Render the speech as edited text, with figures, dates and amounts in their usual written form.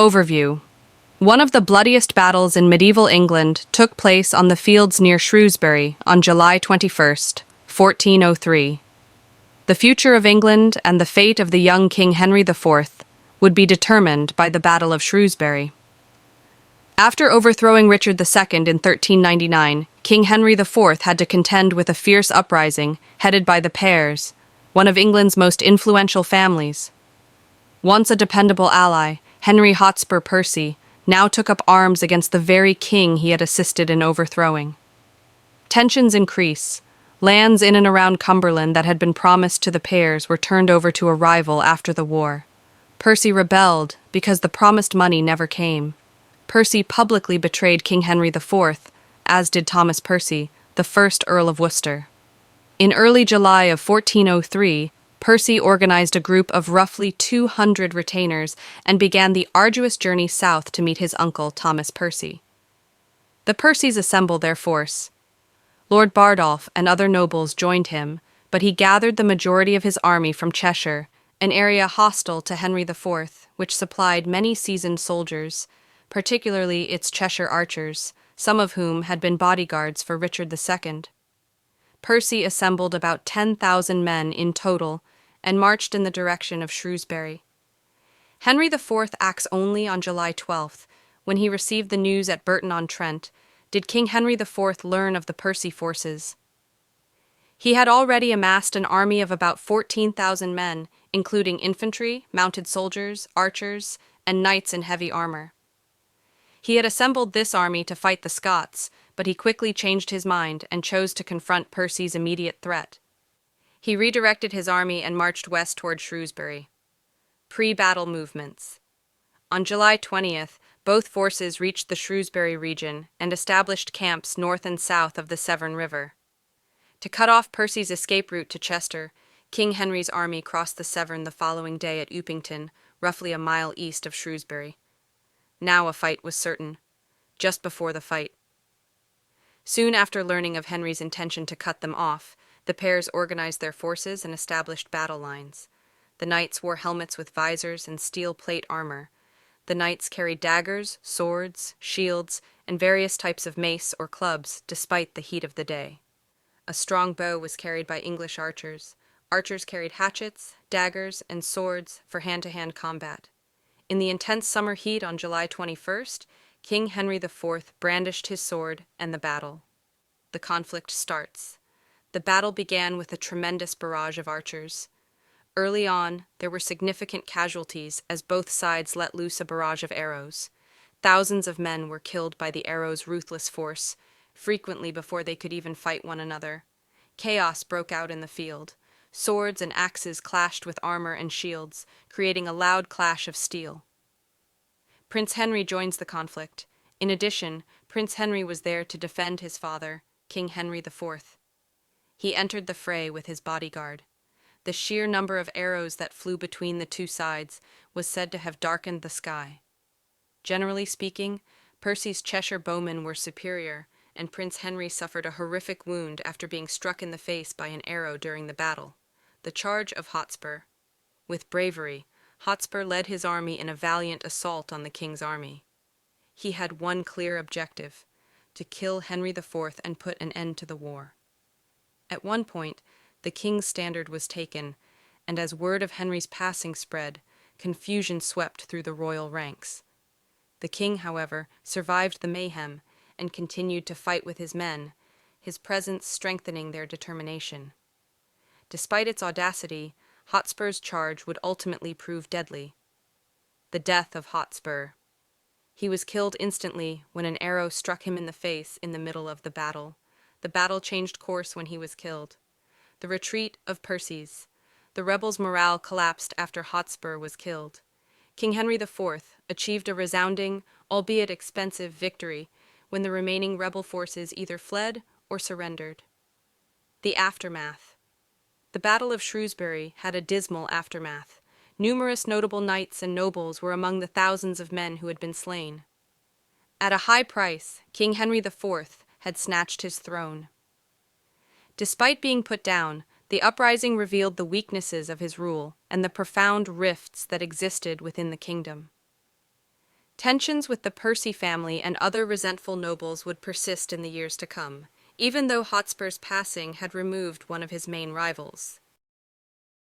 Overview. One of the bloodiest battles in medieval England took place on the fields near Shrewsbury on July 21st, 1403. The future of England and the fate of the young King Henry IV would be determined by the Battle of Shrewsbury. After overthrowing Richard II in 1399, King Henry IV had to contend with a fierce uprising headed by the Peers, one of England's most influential families. Once a dependable ally, Henry Hotspur Percy now took up arms against the very king he had assisted in overthrowing. Tensions increase. Lands in and around Cumberland that had been promised to the Peers were turned over to a rival after the war. Percy rebelled because the promised money never came. Percy publicly betrayed King Henry IV, as did Thomas Percy, the first Earl of Worcester. In early July of 1403, Percy organized a group of roughly 200 retainers and began the arduous journey south to meet his uncle, Thomas Percy. The Percys assembled their force. Lord Bardolph and other nobles joined him, but he gathered the majority of his army from Cheshire, an area hostile to Henry IV, which supplied many seasoned soldiers, particularly its Cheshire archers, some of whom had been bodyguards for Richard II. Percy assembled about 10,000 men in total and marched in the direction of Shrewsbury. Henry IV acts only on July 12th, when he received the news at Burton-on-Trent, did King Henry IV learn of the Percy forces. He had already amassed an army of about 14,000 men, including infantry, mounted soldiers, archers, and knights in heavy armor. He had assembled this army to fight the Scots, but he quickly changed his mind and chose to confront Percy's immediate threat. He redirected his army and marched west toward Shrewsbury. Pre-battle movements. On July 20th, both forces reached the Shrewsbury region and established camps north and south of the Severn River. To cut off Percy's escape route to Chester, King Henry's army crossed the Severn the following day at Upington, roughly a mile east of Shrewsbury. Now a fight was certain. Just before the fight. Soon after learning of Henry's intention to cut them off, the Peers organized their forces and established battle lines. The knights wore helmets with visors and steel plate armor. The knights carried daggers, swords, shields, and various types of mace or clubs, despite the heat of the day. A strong bow was carried by English archers. Archers carried hatchets, daggers, and swords for hand-to-hand combat. In the intense summer heat on July 21st, King Henry IV brandished his sword and the battle. The conflict starts. The battle began with a tremendous barrage of archers. Early on, there were significant casualties as both sides let loose a barrage of arrows. Thousands of men were killed by the arrows' ruthless force, frequently before they could even fight one another. Chaos broke out in the field. Swords and axes clashed with armor and shields, creating a loud clash of steel. Prince Henry joins the conflict. In addition, Prince Henry was there to defend his father, King Henry IV. He entered the fray with his bodyguard. The sheer number of arrows that flew between the two sides was said to have darkened the sky. Generally speaking, Percy's Cheshire bowmen were superior, and Prince Henry suffered a horrific wound after being struck in the face by an arrow during the battle. The charge of Hotspur. With bravery, Hotspur led his army in a valiant assault on the king's army. He had one clear objective: to kill Henry IV and put an end to the war. At one point, the king's standard was taken, and as word of Henry's passing spread, confusion swept through the royal ranks. The king, however, survived the mayhem and continued to fight with his men, his presence strengthening their determination. Despite its audacity, Hotspur's charge would ultimately prove deadly. The death of Hotspur. He was killed instantly when an arrow struck him in the face in the middle of the battle. The battle changed course when he was killed. The retreat of Percy's. The rebels' morale collapsed after Hotspur was killed. King Henry IV achieved a resounding, albeit expensive, victory when the remaining rebel forces either fled or surrendered. The aftermath. The Battle of Shrewsbury had a dismal aftermath. Numerous notable knights and nobles were among the thousands of men who had been slain. At a high price, King Henry IV had snatched his throne. Despite being put down, the uprising revealed the weaknesses of his rule and the profound rifts that existed within the kingdom. Tensions with the Percy family and other resentful nobles would persist in the years to come, even though Hotspur's passing had removed one of his main rivals.